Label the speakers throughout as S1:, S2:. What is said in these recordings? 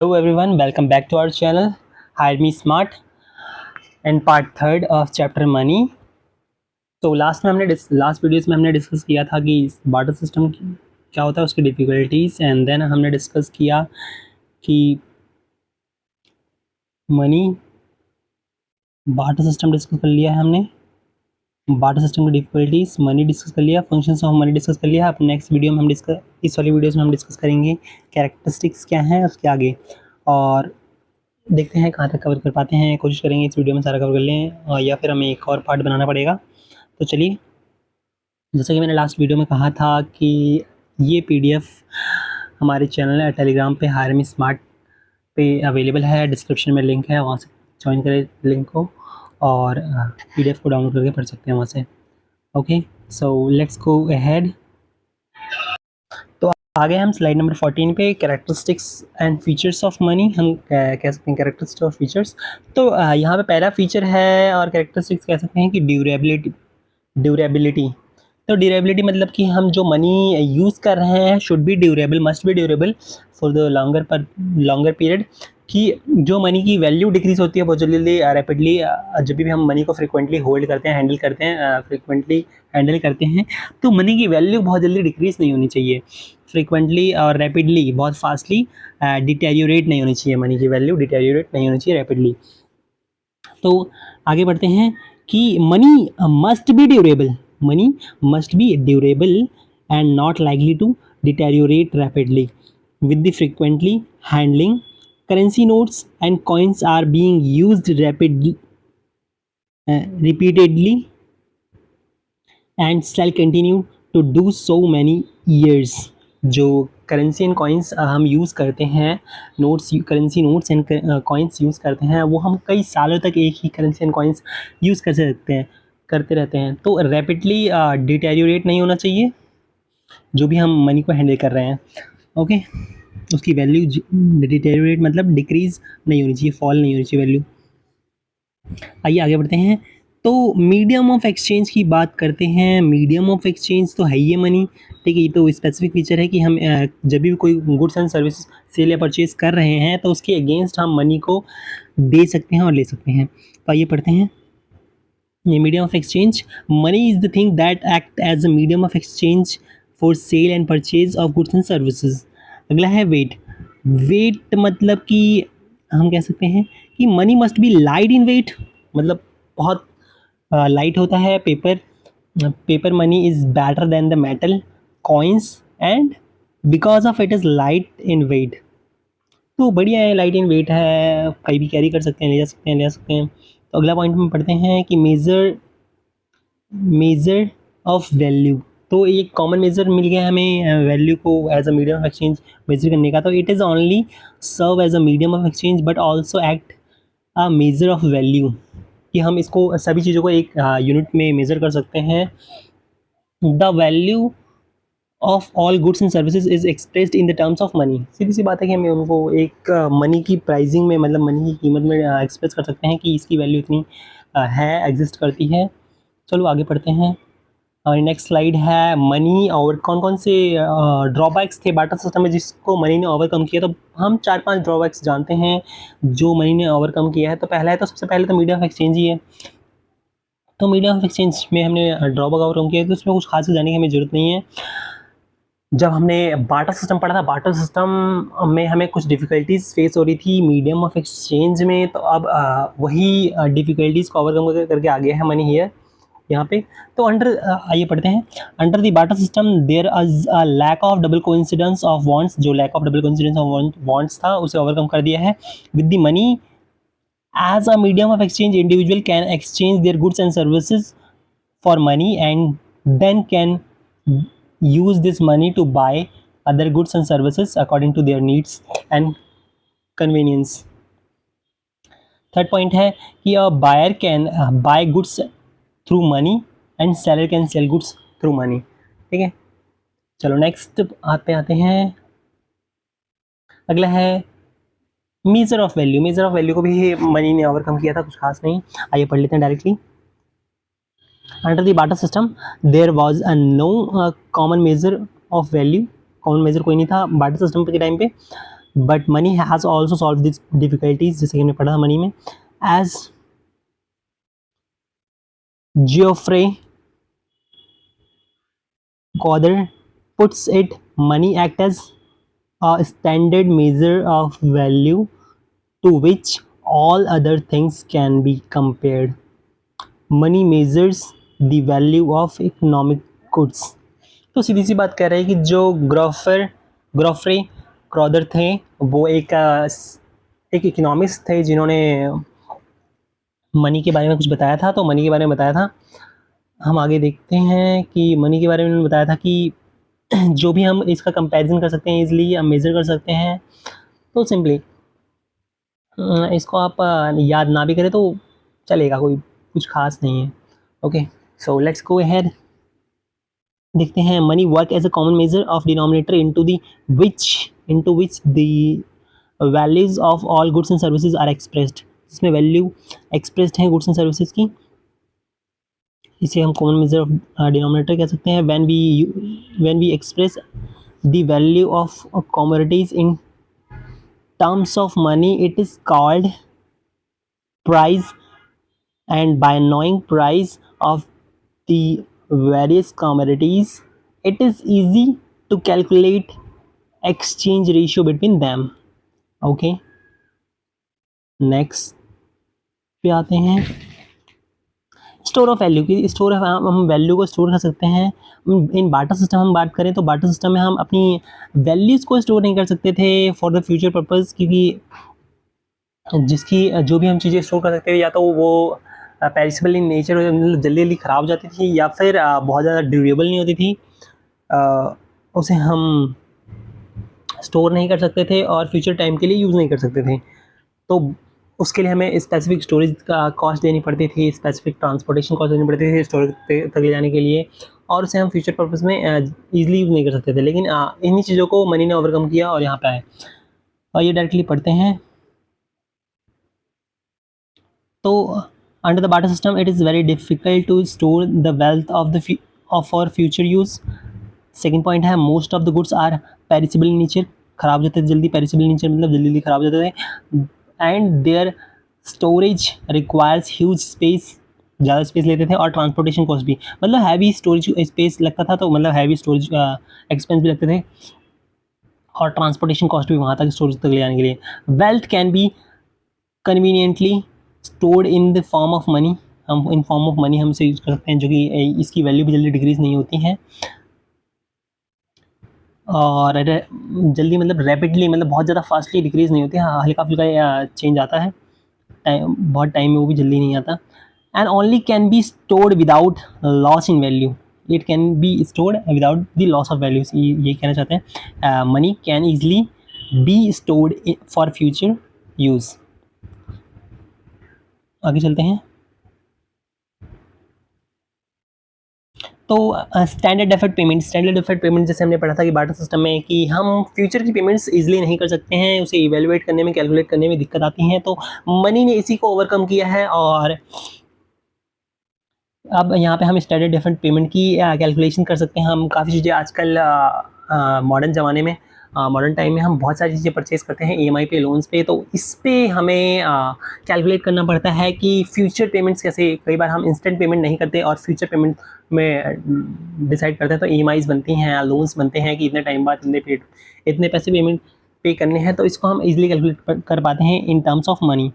S1: Hello everyone, welcome back to our channel Hire Me Smart and part third of chapter money. तो last videos में हमने discuss किया था कि barter system क्या होता है, उसकी डिफ़िकल्टीज़, एंड देन हमने डिस्कस किया कि मनी बार्टर सिस्टम डिस्कस कर लिया है हमने, बार्टर सिस्टम की डिफ़िकल्टीज़, मनी डिस्कस कर लिया, फंक्शंस ऑफ मनी डिस्कस कर लिया। अब नेक्स्ट वीडियो में इस वाली वीडियोस में हम डिस्कस करेंगे कैरेक्टरिस्टिक्स क्या हैं उसके आगे, और देखते हैं कहाँ तक कवर कर पाते हैं। कोशिश करेंगे इस वीडियो में सारा कवर कर लें, या फिर हमें एक और पार्ट बनाना पड़ेगा। तो चलिए, जैसा कि मैंने लास्ट वीडियो में कहा था कि ये पीडीएफ हमारे चैनल टेलीग्राम पे हायर मी स्मार्ट पे अवेलेबल है। डिस्क्रिप्शन में लिंक है, वहाँ से ज्वाइन करें लिंक को, और पीडीएफ को डाउनलोड करके पढ़ सकते हैं वहाँ से। Okay, so let's go ahead. तो आगे हम स्लाइड नंबर 14 पे characteristics and features of money हम कह सकते हैं, कैरेक्टरिस्टिक्स और फीचर्स। तो यहाँ पे पहला फीचर है और कैरेक्टरिस्टिक्स कह सकते हैं कि ड्यूरेबिलिटी। तो ड्यूरेबिलिटी मतलब कि हम जो मनी यूज़ कर रहे हैं should be durable, must be durable for the longer period. कि जो मनी की वैल्यू डिक्रीज़ होती है बहुत जल्दी रैपिडली, जब भी हम मनी को फ्रिक्वेंटली होल्ड करते हैं, फ्रिक्वेंटली हैंडल करते हैं, तो मनी की वैल्यू बहुत जल्दी डिक्रीज़ नहीं होनी चाहिए। फ्रिक्वेंटली और रैपिडली, बहुत फास्टली डिटेरियोरेट नहीं होनी चाहिए, मनी की वैल्यू डिटेरियोरेट नहीं होनी चाहिए रैपिडली। तो आगे बढ़ते हैं कि money must be durable, money must be durable and not likely to deteriorate rapidly with the frequently handling. Currency notes and coins are being used repeatedly and shall continue to do so many years. जो currency and coins हम use करते हैं, currency notes and coins use करते हैं, वो हम कई सालों तक एक ही करेंसी एंड कॉइन्स यूज़ करते रहते हैं। तो रैपिडली डिटेरियोरेट नहीं होना चाहिए जो भी हम मनी को हैंडल कर रहे हैं। ओके, उसकी वैल्यू डिटेरियोरेट मतलब डिक्रीज़ नहीं होनी चाहिए, फॉल नहीं होनी चाहिए वैल्यू। आइए आगे बढ़ते हैं। तो मीडियम ऑफ एक्सचेंज की बात करते हैं। मीडियम ऑफ एक्सचेंज तो है ये मनी, ठीक है। ये तो स्पेसिफिक फीचर है कि हम जब भी कोई गुड्स एंड सर्विस सेल या परचेज कर रहे हैं तो उसके अगेंस्ट हम मनी को दे सकते हैं और ले सकते हैं। तो आइए पढ़ते हैं ये medium of exchange. Money is the thing that act as a medium of exchange for sale and purchase of goods and services. अगला है वेट। वेट मतलब कि हम कह सकते हैं कि money must be light in weight, मतलब बहुत लाइट होता है। Paper money is better than the metal coins and because of it is light in weight. तो बढ़िया है, लाइट इन वेट है, कहीं भी कैरी कर सकते हैं, ले जा सकते हैं। तो अगला पॉइंट में पढ़ते हैं कि मेजर ऑफ वैल्यू। तो एक कॉमन मेजर मिल गया हमें वैल्यू को as a medium of exchange measure करने का। तो it is only serve as a medium of exchange but also act a measure of value, कि हम इसको सभी चीज़ों को एक यूनिट में मेज़र कर सकते हैं। The value of all goods and services is expressed in the terms of money. सीधी सी बात है कि हमें उनको एक मनी की प्राइसिंग में, मतलब मनी की कीमत में एक्सप्रेस कर सकते हैं कि इसकी वैल्यू इतनी है, एग्जिस्ट करती है। चलो आगे पढ़ते हैं। और नेक्स्ट स्लाइड है मनी और कौन कौन से ड्रॉबैक्स थे बाटा सिस्टम में जिसको मनी ने ओवरकम किया। तो हम 4-5 ड्रॉबैक्स जानते हैं जो मनी ने ओवरकम किया है। तो पहला है, तो सबसे पहले तो मीडियम ऑफ एक्सचेंज ही है। तो मीडियम ऑफ एक्सचेंज में हमने ड्रॉबैक ओवरकम किया, तो उसमें कुछ खास जाने की हमें ज़रूरत नहीं है। जब हमने बाटा सिस्टम पढ़ा था, बाटा सिस्टम में हमें कुछ डिफ़िकल्टीज़ फेस हो रही थी मीडियम ऑफ एक्सचेंज में। तो अब वही डिफ़िकल्टीज़ को ओवरकम करके आ गया है मनी हियर, यहाँ पे। तो आइए पढ़ते हैं। Under the barter system there is a lack of double coincidence of wants. जो lack of double coincidence of wants था उसे ओवरकम कर दिया है। With the money as a medium of exchange, individual can exchange their goods and services for money and then can use this money to buy other goods and services according to their needs and convenience. Third point है कि a buyer can buy goods through money and seller can sell goods through money, ठीक है। चलो next आते हैं। अगला है measure of value. Measure of value को भी मनी ने ओवरकम किया था, कुछ खास नहीं। आइए पढ़ लेते हैं directly. Under the barter system there was a no common measure of value. Common measure कोई नहीं था बाटा सिस्टम के टाइम पे। But money has also solve this difficulties, जैसे कि हमने पढ़ा था मनी में, as Geoffrey Crowther puts it, money act as a standard measure of value to which all other things can be compared. Money measures the value of economic goods. तो सीधी सी बात कह रहे हैं कि जो ग्रॉफरे क्रॉदर थे, वो एक इकोनॉमिस्ट थे जिन्होंने मनी के बारे में कुछ बताया था। तो मनी के बारे में बताया था, हम आगे देखते हैं कि मनी के बारे में उन्होंने बताया था कि जो भी हम इसका कंपैरिजन कर सकते हैं, ईजिली हम मेज़र कर सकते हैं। तो सिंपली इसको आप याद ना भी करें तो चलेगा, कोई कुछ खास नहीं है। Okay, so let's go ahead. देखते हैं, money work as a common measure of denominator into which the values of all goods and services are expressed. इसमें वैल्यू एक्सप्रेस्ड है गुड्स एंड सर्विसेज की, इसे हम कॉमन मेजर ऑफ डिनोमिनेटर कह सकते हैं। When we express the value of commodities in terms of money, it is called price, and by knowing price of the various commodities, it is easy to calculate exchange ratio between them. Okay, next पे आते हैं store of value की। Store of, हम value को store कर सकते हैं। In barter system हम बात करें तो बार्टर सिस्टम में हम अपनी वैल्यूज़ को स्टोर नहीं कर सकते थे फॉर द फ्यूचर पर्पज़, क्योंकि जिसकी जो भी हम चीज़ें स्टोर कर सकते थे या तो वो पेरिसेबल इन नेचर, मतलब जल्दी जल्दी ख़राब हो जाती थी, या फिर बहुत ज़्यादा ड्यूरेबल नहीं होती थी, उसे हम स्टोर नहीं कर सकते थे और फ्यूचर टाइम के लिए यूज़ नहीं कर सकते थे। तो उसके लिए हमें स्पेसिफिक स्टोरेज का कॉस्ट देनी पड़ती थी, स्पेसिफिक ट्रांसपोर्टेशन कॉस्ट देनी पड़ती थी स्टोरेज तक ले जाने के लिए, और उसे हम फ्यूचर पर्पज़ में ईजिली यूज़ नहीं कर सकते थे। लेकिन इन्हीं चीज़ों को मनी ने ओवरकम किया और यहाँ पे आए। और ये डायरेक्टली पढ़ते हैं। तो under the barter system, it is very difficult to store the wealth of for future use. Second point है, most of the goods are perishable in nature, खराब हो जाते थे जल्दी। पेरिसेबल इन नेचर मतलब जल्दी जल्दी खराब हो जाते थे। And their storage requires huge space, ज़्यादा स्पेस लेते थे, और ट्रांसपोर्टेशन कॉस्ट भी, मतलब हैवी स्टोरेज स्पेस लगता था, तो मतलब हैवी स्टोरेज एक्सपेंस भी लगते थे, और ट्रांसपोर्टेशन कॉस्ट भी वहाँ तक स्टोरेज तक ले जाने के लिए। Wealth can be conveniently stored in the form of money, हम इन फॉर्म ऑफ मनी हम इसे यूज़ कर सकते हैं, जो कि इसकी वैल्यू भी जल्दी डिक्रीज़ नहीं होती है, और जल्दी मतलब रैपिडली, मतलब बहुत ज़्यादा फास्टली डिक्रीज़ नहीं होती है, हल्का फुल्का चेंज आता है, बहुत टाइम में वो भी जल्दी नहीं आता। And only can be stored without loss in value, it can be stored without the loss of values, ये कहना चाहते हैं। Money can easily be stored for future use. आगे चलते हैं। तो स्टैंडर्ड डेफर्ड पेमेंट जैसे हमने पढ़ा था कि बार्टर सिस्टम में, कि हम फ्यूचर की पेमेंट्स इजीली नहीं कर सकते हैं, उसे इवेलुएट करने में, कैलकुलेट करने में दिक्कत आती हैं, तो मनी ने इसी को ओवरकम किया है। और अब यहाँ पे हम स्टैंडर्ड डेफर्ड पेमेंट की कैलकुलेशन कर सकते हैं। हम काफ़ी चीज़ें आजकल मॉडर्न ज़माने में, मॉडर्न टाइम में हम बहुत सारी चीज़ें परचेज़ करते हैं ईएमआई पे, लोन्स पे, तो इस पे हमें कैलकुलेट करना पड़ता है कि फ्यूचर पेमेंट्स कैसे, कई बार हम इंस्टेंट पेमेंट नहीं करते और फ्यूचर पेमेंट में डिसाइड करते हैं, तो ईएमआईज़ बनती हैं, लोन्स बनते हैं कि इतने टाइम बाद इतने पैसे पेमेंट पे करने हैं, तो इसको हम ईजिली कैलकुलेट कर पाते हैं इन टर्म्स ऑफ मनी।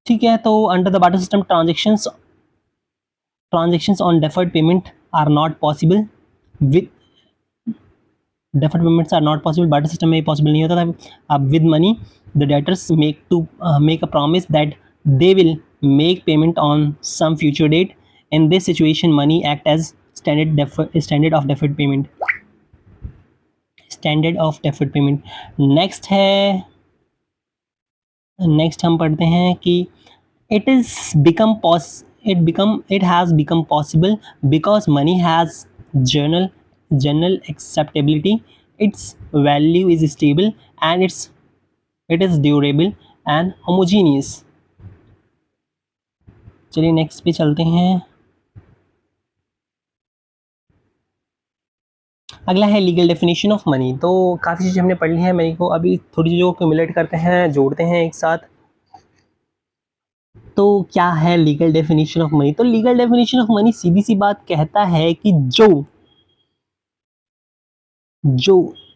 S1: ठीक है, तो under the barter system transactions on deferred payment are not possible with deferred payments are not possible, barter system में possible नहीं होता था। अब with money the debtors make a promise that they will make payment on some future date. In this situation money act as standard of deferred payment। Next हम पढ़ते हैं कि it has become possible because money has general acceptability, its value is stable, and it is durable and homogeneous। चलिए next पे चलते हैं। अगला है लीगल डेफिनेशन ऑफ मनी। तो काफ़ी चीज़ें हमने पढ़ ली हैं मनी को, अभी थोड़ी चीज़ों को क्यूमुलेट करते हैं, जोड़ते हैं एक साथ। तो क्या है लीगल डेफिनेशन ऑफ मनी? तो लीगल डेफिनेशन ऑफ मनी सीधी सी बात कहता है कि जो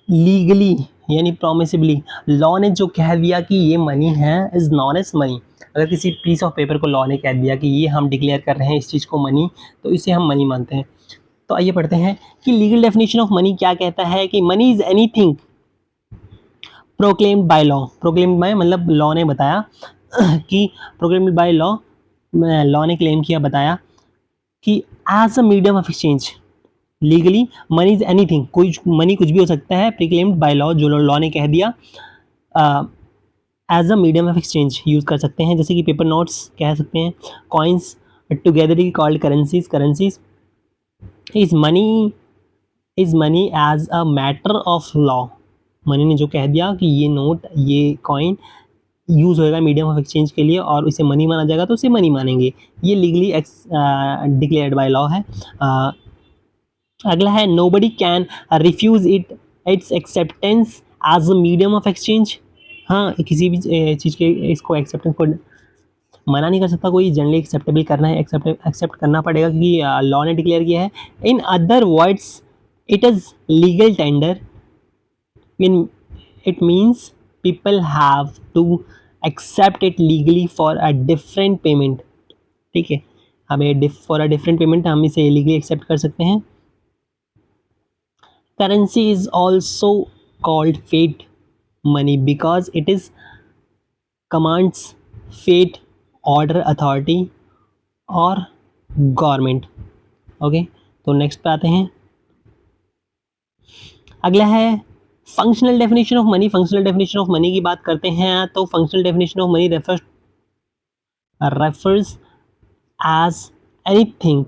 S1: लीगली यानी प्रोमिसिबली लॉ ने जो कह दिया कि ये मनी है इज नॉन एज मनी। अगर किसी पीस ऑफ पेपर को लॉ ने कह दिया कि ये हम डिक्लेयर कर रहे हैं इस चीज़ को मनी, तो इसे हम मनी मानते हैं। तो आइए पढ़ते हैं कि लीगल डेफिनेशन ऑफ मनी क्या कहता है कि money is anything proclaimed by law. Proclaimed by मतलब लॉ ने बताया कि प्रोक्लेम्ड बाय लॉ, लॉ ने क्लेम किया, बताया कि as a medium of exchange legally money is anything, कोई मनी कुछ भी हो सकता है, प्रिक्लेम्ड बाय लॉ जो लॉ ने कह दिया, as a medium of exchange use कर सकते हैं, जैसे कि पेपर नोट्स कह सकते हैं, coins together called currencies. Currencies is money as a matter of law. Money ने जो कह दिया कि ये नोट, ये कॉइन यूज़ होएगा मीडियम ऑफ एक्सचेंज के लिए और इसे मनी माना जाएगा, तो उसे मनी मानेंगे। ये लीगली डिक्लेयर्ड बाय लॉ है। अगला है nobody can refuse its acceptance as a medium of exchange. हाँ, किसी भी चीज़ के इसको एक्सेप्टेंस को मना नहीं कर सकता कोई, जनरली एक्सेप्टेबल करना है, एक्सेप्ट करना पड़ेगा क्योंकि लॉ ने डिक्लेयर किया है। In other words it is legal tender. In it means people have to accept it legally for a different payment. ठीक है, हमें फॉर अ डिफरेंट पेमेंट हम इसे लीगली एक्सेप्ट कर सकते हैं। Currency is also called fiat money because it is commands fiat order authority और government. Okay, तो नेक्स्ट पे आते हैं। अगला है functional definition of money. Functional definition of money की बात करते हैं तो functional definition of money refers as anything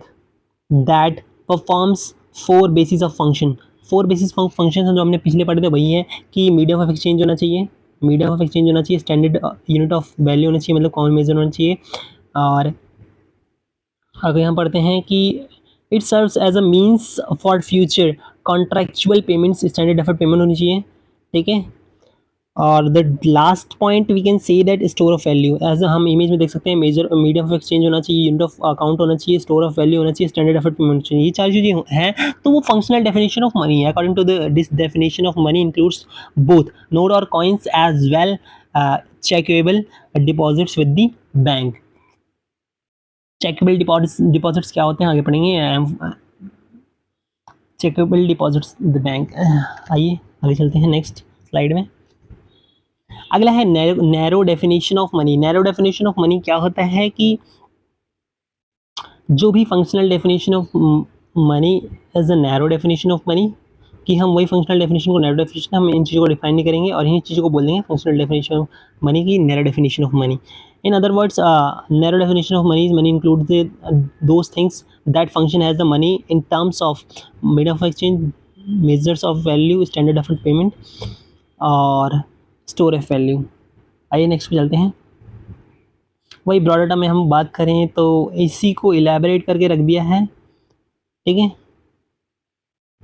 S1: that performs four bases of function। Four basis function जो हमने पिछले पढ़े थे वही है कि मीडियम ऑफ एक्सचेंज होना चाहिए, मीडियम ऑफ एक्सचेंज होना चाहिए, स्टैंडर्ड यूनिट ऑफ वैल्यू होना चाहिए, मतलब कॉमन मेजर होना चाहिए। और आगे यहाँ पढ़ते हैं कि it serves as a means for future contractual payments, standard deferred payment होनी चाहिए। ठीक है, और the last point we can say that store of value, as हम इमेज में देख सकते हैं, मेजर मीडियम ऑफ एक्सचेंज होना चाहिए, यूनिट ऑफ अकाउंट होना चाहिए, स्टोर ऑफ वैल्यू होना चाहिए, स्टैंडर्ड एफर्ट पेमेंट चाहिए। ये चार चीज़ें हैं तो वो फंक्शनल डेफिनेशन ऑफ मनी है। According to this definition of money includes both note और coins as well checkable deposits with the bank. Checkable deposits क्या होते हैं आगे पढ़ेंगे। Checkable deposits the bank. आइए आगे चलते हैं नेक्स्ट स्लाइड में। अगला है narrow definition of money. Narrow definition of money क्या होता है कि जो भी functional definition of money is a narrow definition of money, कि हम वही फंक्शनल डेफिनेशन को नैरो डेफिनेशन, हम इन चीज़ों को डिफाइन नहीं करेंगे और इन्हीं चीज़ों को बोल देंगे फंक्शनल डेफिनेशन ऑफ मनी की narrow definition of money. In other words narrow definition of money includes those things that function has the money in terms of medium of exchange, measures of value, standard of payment और store of value. आइए next पे चलते हैं। वही broader term में हम बात करें तो इसी को इलेबरेट करके रख दिया है। ठीक है,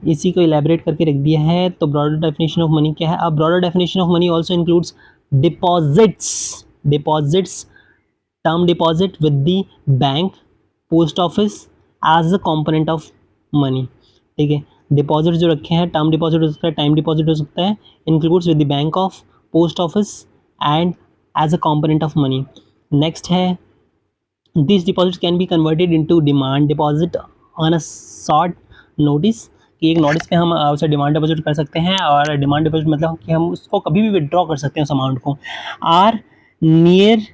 S1: इसी को इलेबरेट करके रख दिया है। तो ब्रॉडर डेफिनेशन ऑफ मनी क्या है? अब broader definition of money also includes deposits, term deposit with the bank, post office as a component of money. ठीक है, डिपॉजिट जो रखे हैं, टर्म डिपॉजिट हो सकता है, टाइम डिपॉजिट हो सकता है, includes with the bank of, post office and as a component of money. Next है this deposit can be converted into demand deposit on a short notice, कि एक नोटिस पे हम उसे डिमांड डिपॉजिट कर सकते हैं। और डिमांड डिपॉजिट मतलब कि हम उसको कभी भी विड्रॉ कर सकते हैं उस अमाउंट को। आर नियर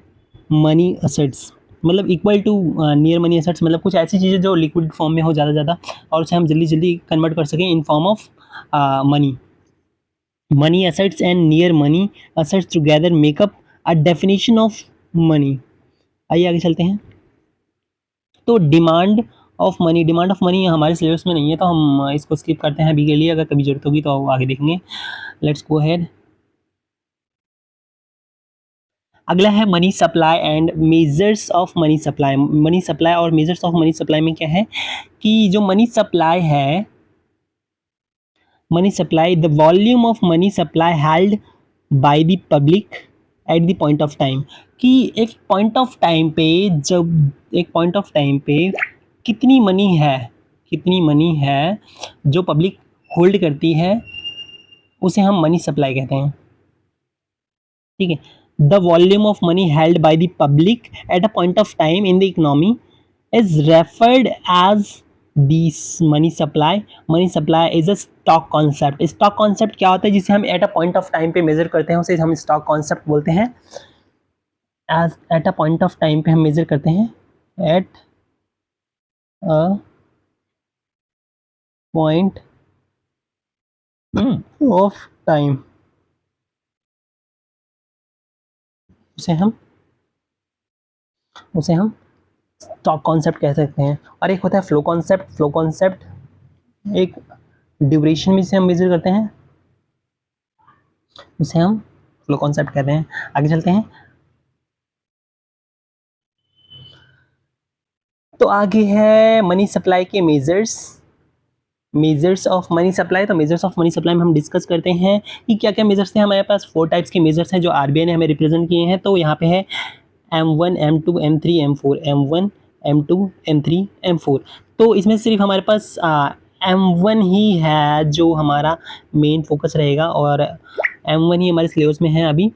S1: मनी असेट्स, मतलब equal to near money assets, मतलब कुछ ऐसी चीज़ें जो लिक्विड फॉर्म में हो ज़्यादा और उसे हम जल्दी जल्दी कन्वर्ट कर सकें in form of money. Money assets and near money assets together makeup a definition of money. आइए आगे चलते हैं। तो डिमांड ऑफ मनी हमारे सिलेबस में नहीं है तो हम इसको स्किप करते हैं अभी के लिए, अगर कभी जरूरत होगी तो आगे देखेंगे। Let's go ahead. अगला है money supply and measures of money supply. Money supply और मेजर्स ऑफ मनी सप्लाई में क्या है कि जो मनी सप्लाई है money supply, the volume of money supply held by the public at the point of time, कि एक point of time पे, जब एक पॉइंट ऑफ टाइम पे कितनी मनी है, कितनी मनी है जो पब्लिक होल्ड करती है, उसे हम मनी सप्लाई कहते हैं। ठीक है, the volume of money held by the public at a point of time in the economy is referred as this money supply. Money supply is a stock concept. stock concept क्या होता है, जिसे हम at a point of time पे measure करते हैं, उसे हम stock concept बोलते हैं। as at a point of time पे हम measure करते हैं, at a point of time, उसे हम स्टॉक कॉन्सेप्ट कह सकते हैं। और एक होता है फ्लो कॉन्सेप्ट। फ्लो कॉन्सेप्ट एक ड्यूरेशन में जिसे हम मेजर करते हैं, उसे हम फ्लो कॉन्सेप्ट कहते हैं। आगे चलते हैं। तो आगे है मनी सप्लाई के मेजर्स ऑफ मनी सप्लाई। तो मेजर्स ऑफ मनी सप्लाई में हम डिस्कस करते हैं कि क्या क्या मेजर्स हैं। हमारे पास 4 टाइप्स के मेजर्स हैं जो आरबीआई ने हमें रिप्रेजेंट किए हैं। तो यहाँ पे है M1, M2, M3, M4, M1, M2, M3, M4। तो इसमें सिर्फ हमारे पास M1 ही है जो हमारा मेन फोकस रहेगा, और M1 ही हमारे सिलेबस में है अभी।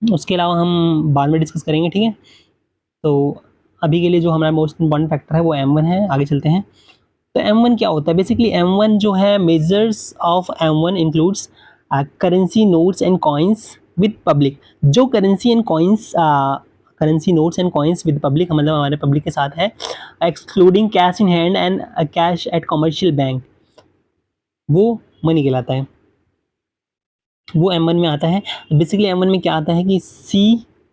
S1: उसके अलावा हम बाद में डिस्कस करेंगे, ठीक है। तो अभी के लिए जो हमारा मोस्ट इम्पॉर्टेंट फैक्टर है वो M1 है। आगे चलते हैं। तो M1 क्या होता है? बेसिकली M1 जो है, measures of M1 includes currency notes and coins with public. जो currency notes and coins with public, मतलब हमारे पब्लिक के साथ है, excluding cash in hand and cash at commercial bank, वो मनी कहलाता है, वो M1 में आता है। बेसिकली M1 में क्या आता है कि C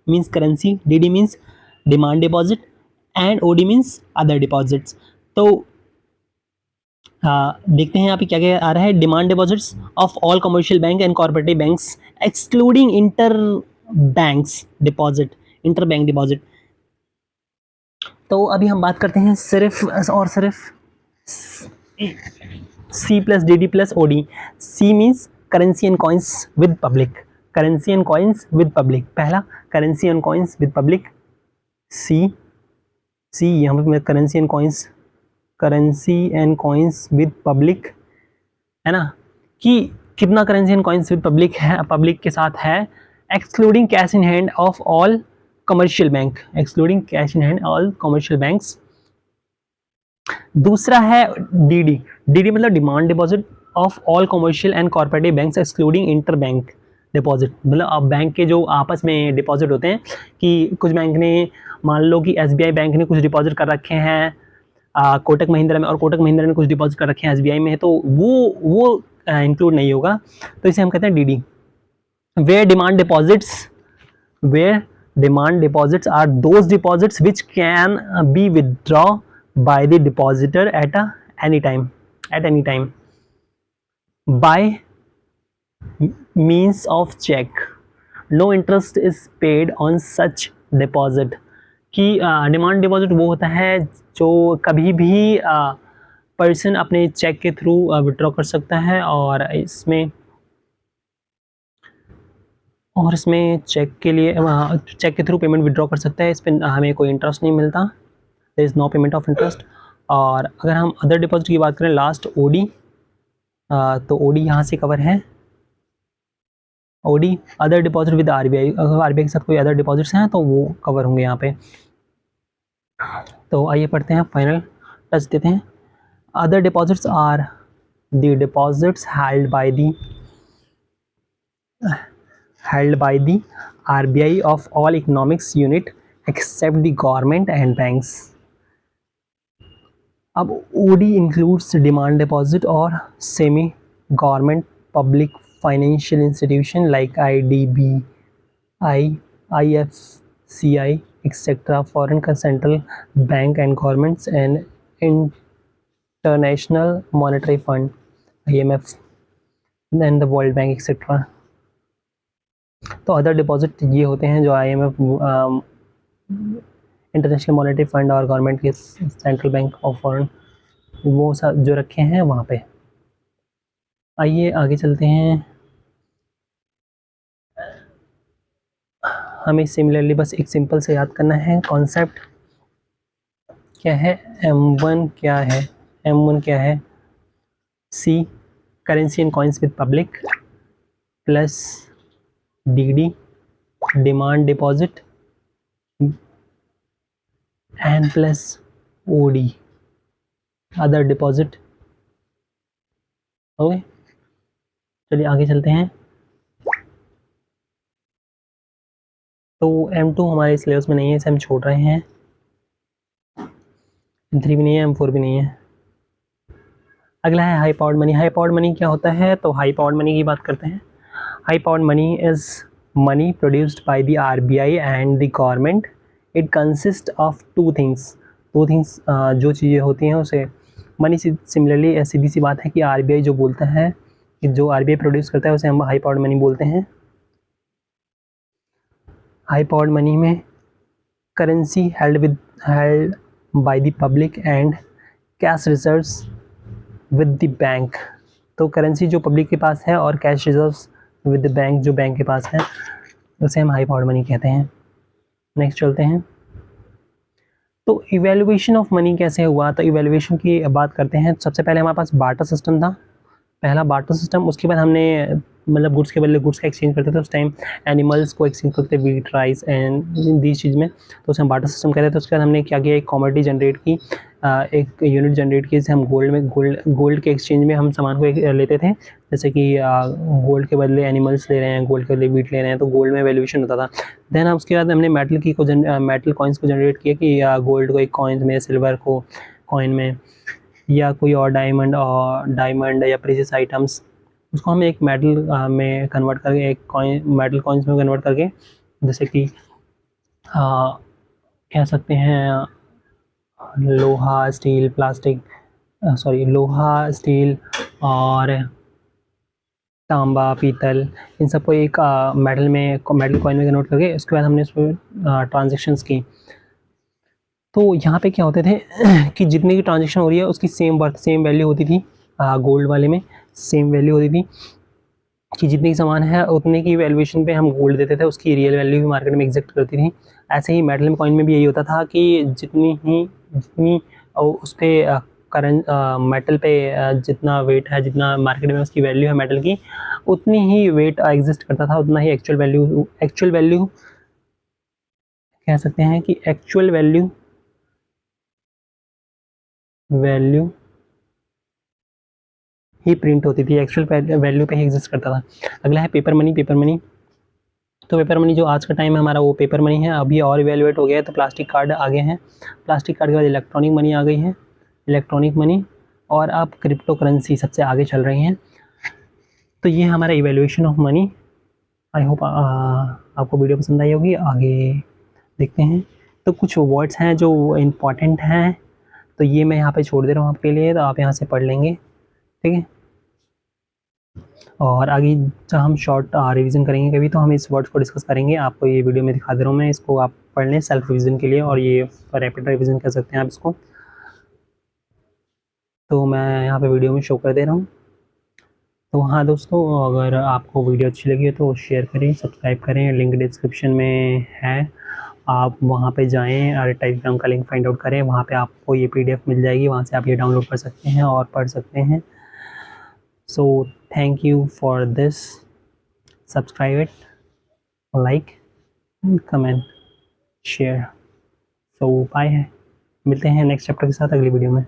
S1: means currency, DD means demand deposit, and OD means other deposits. तो देखते हैं यहाँ पे क्या क्या आ रहा है। Demand deposits of all commercial bank and corporative banks excluding inter banks deposit, inter bank deposit. तो अभी हम बात करते हैं सिर्फ और सिर्फ C plus DD plus OD। C means currency and coins with public, currency and coins with public. पहला currency and coins with public C यहाँ पे currency and coins with public है ना, कि कितना currency and coins with public है, public के साथ है, excluding cash in hand of all commercial bank, excluding cash in hand all commercial banks. दूसरा है DD। DD मतलब demand deposit of all commercial and corporative banks excluding inter bank deposit. मतलब अब bank के जो आपस में डिपॉजिट होते हैं, कि कुछ बैंक ने, मान लो कि SBI बैंक ने कुछ डिपॉजिट कर रखे हैं कोटक महिंद्रा में, और कोटक महिंद्रा ने कुछ डिपॉजिट कर रखे हैं SBI में, तो वो इंक्लूड नहीं होगा। तो इसे हम कहते हैं DD। Where demand deposits are those deposits which can be withdraw by the depositor at any time by means of check. No interest is paid on such deposit। कि डिमांड डिपॉजिट वो होता है जो कभी भी पर्सन अपने check के through withdraw कर सकता है, और इसमें चेक के थ्रू पेमेंट विड्रॉ कर सकता है। इस पर हमें कोई इंटरेस्ट नहीं मिलता, there is no payment of interest. और अगर हम अदर डिपॉजिट की बात करें, लास्ट OD, तो OD यहाँ से कवर है। OD other deposit with RBI, अगर RBI के साथ कोई अदर डिपॉजिट्स हैं तो वो कवर होंगे यहाँ पे। तो आइए पढ़ते हैं, फाइनल टच देते हैं। Other deposits are the deposits held by the RBI of all economics unit except the government and banks. अब OD इंक्लूड्स डिमांड डिपॉजिट और semi government public financial institution like IDBI, IFCI etcetera, foreign central bank and governments and international monetary fund IMF and the world bank etcetera. तो other deposit ये होते हैं जो IMF, international monetary fund और government के central bank of foreign, वो सब जो रखे हैं वहाँ पे। आइए आगे चलते हैं। हमें सिमिलरली बस एक सिंपल से याद करना है कॉन्सेप्ट क्या है, M1 क्या है, M1 क्या है, C currency and coins with public, plus DD demand deposit, and plus OD other deposit. Okay, चलिए आगे चलते हैं। तो M2 हमारे सिलेबस में नहीं है, इसे हम छोड़ रहे हैं। M3 भी नहीं है, M4 भी नहीं है। अगला है high powered money. High powered money क्या होता है, तो हाई पावर्ड मनी की बात करते हैं। High powered money is money produced by the RBI and the government. It consist of two things जो चीज़ें होती हैं उसे मनी से सिमिलरली सीधी सी बात है कि RBI जो बोलता है कि जो RBI प्रोड्यूस करता है उसे हम हाई पावर्ड मनी बोलते हैं। हाई पावर्ड मनी में currency held by the public and cash reserves with the bank. तो करेंसी जो पब्लिक के पास है और cash reserves with the bank जो बैंक के पास है उसे हम हाई पावर्ड मनी कहते हैं। नेक्स्ट चलते हैं। तो इवैल्यूएशन ऑफ मनी कैसे हुआ, तो इवैल्यूएशन की बात करते हैं। सबसे पहले हमारे पास बार्टर सिस्टम था, पहला बार्टर सिस्टम। उसके बाद हमने मतलब गुड्स के बदले गुड्स का एक्सचेंज करते थे उस टाइम, एनिमल्स को एक्सचेंज करते थे, वीट राइस एंड दीज चीज़ में, तो उसे हम बार्टर सिस्टम कहते थे। उसके बाद हमने क्या किया, एक कॉमोडिटी जनरेट की, एक यूनिट जनरेट की, जिसे हम गोल्ड के एक्सचेंज में हम सामान को लेते थे। जैसे कि गोल्ड के बदले एनिमल्स ले रहे हैं, गोल्ड के बदले वीट ले रहे हैं, तो गोल्ड में वैल्यूएशन होता था। देन उसके बाद हमने मेटल कॉइन्स को जनरेट किया कि गोल्ड को एक कॉइन में, सिल्वर को कॉइन में, या कोई और डायमंड या प्रीशियस आइटम्स, उसको हम एक मेटल में कन्वर्ट करके, एक कॉइन मेटल कॉइन्स में कन्वर्ट करके, जैसे कि कह सकते हैं लोहा, स्टील, प्लास्टिक, लोहा, स्टील और तांबा, पीतल, इन सबको एक मेटल कॉइन में कन्वर्ट करके उसके बाद हमने उसमें ट्रांजेक्शन्स की। तो यहाँ पे क्या होते थे कि जितने की ट्रांजेक्शन हो रही है उसकी सेम वैल्यू होती थी। गोल्ड वाले में सेम वैल्यू होती थी कि जितनी की सामान है उतने की वैल्यूएशन पे हम गोल्ड देते थे, उसकी रियल वैल्यू भी मार्केट में एग्जिस्ट करती थी। ऐसे ही मेटल में कॉइन में भी यही होता था कि जितनी उस पर करंट मेटल पे जितना वेट है, जितना मार्केट में उसकी वैल्यू है मेटल की, उतनी ही वेट एग्जिस्ट करता था, उतना ही एक्चुअल वैल्यू कह सकते हैं कि एक्चुअल वैल्यू ही प्रिंट होती थी, एक्चुअल वैल्यू पे ही एग्जिस्ट करता था। अगला है पेपर मनी। तो पेपर मनी जो आज का टाइम है हमारा वो पेपर मनी है। अभी और इवेल्युएट हो गया है, तो प्लास्टिक कार्ड आ गए हैं। प्लास्टिक कार्ड के बाद इलेक्ट्रॉनिक मनी आ गई है, इलेक्ट्रॉनिक मनी, और अब क्रिप्टो करेंसी सबसे आगे चल रही हैं। तो ये हमारा evaluation of money. I hope आपको वीडियो पसंद आई होगी। आगे देखते हैं। तो कुछ वर्ड्स हैं जो इम्पॉर्टेंट हैं, तो ये मैं यहाँ पे छोड़ दे रहा हूँ आपके लिए, तो आप यहाँ से पढ़ लेंगे, ठीक है। और आगे जब हम शॉर्ट रिवीजन करेंगे कभी, तो हम इस वर्ड्स को डिस्कस करेंगे। आपको ये वीडियो में दिखा दे रहा हूँ मैं, इसको आप पढ़ लें सेल्फ रिवीजन के लिए, और ये रैपिड रिवीजन कर सकते हैं आप इसको। तो मैं यहाँ पे वीडियो में शो कर दे रहा हूँ। तो हाँ दोस्तों, अगर आपको वीडियो अच्छी लगी है तो शेयर करें, सब्सक्राइब करें, लिंक डिस्क्रिप्शन में है, आप वहाँ पे जाएँ और टेलीग्राम का लिंक फाइंड आउट करें, वहाँ पे आपको ये PDF मिल जाएगी, वहाँ से आप ये डाउनलोड कर सकते हैं और पढ़ सकते हैं। So thank you for this, subscribe it, like, comment, share. So bye है, मिलते हैं नेक्स्ट चैप्टर के साथ अगली वीडियो में।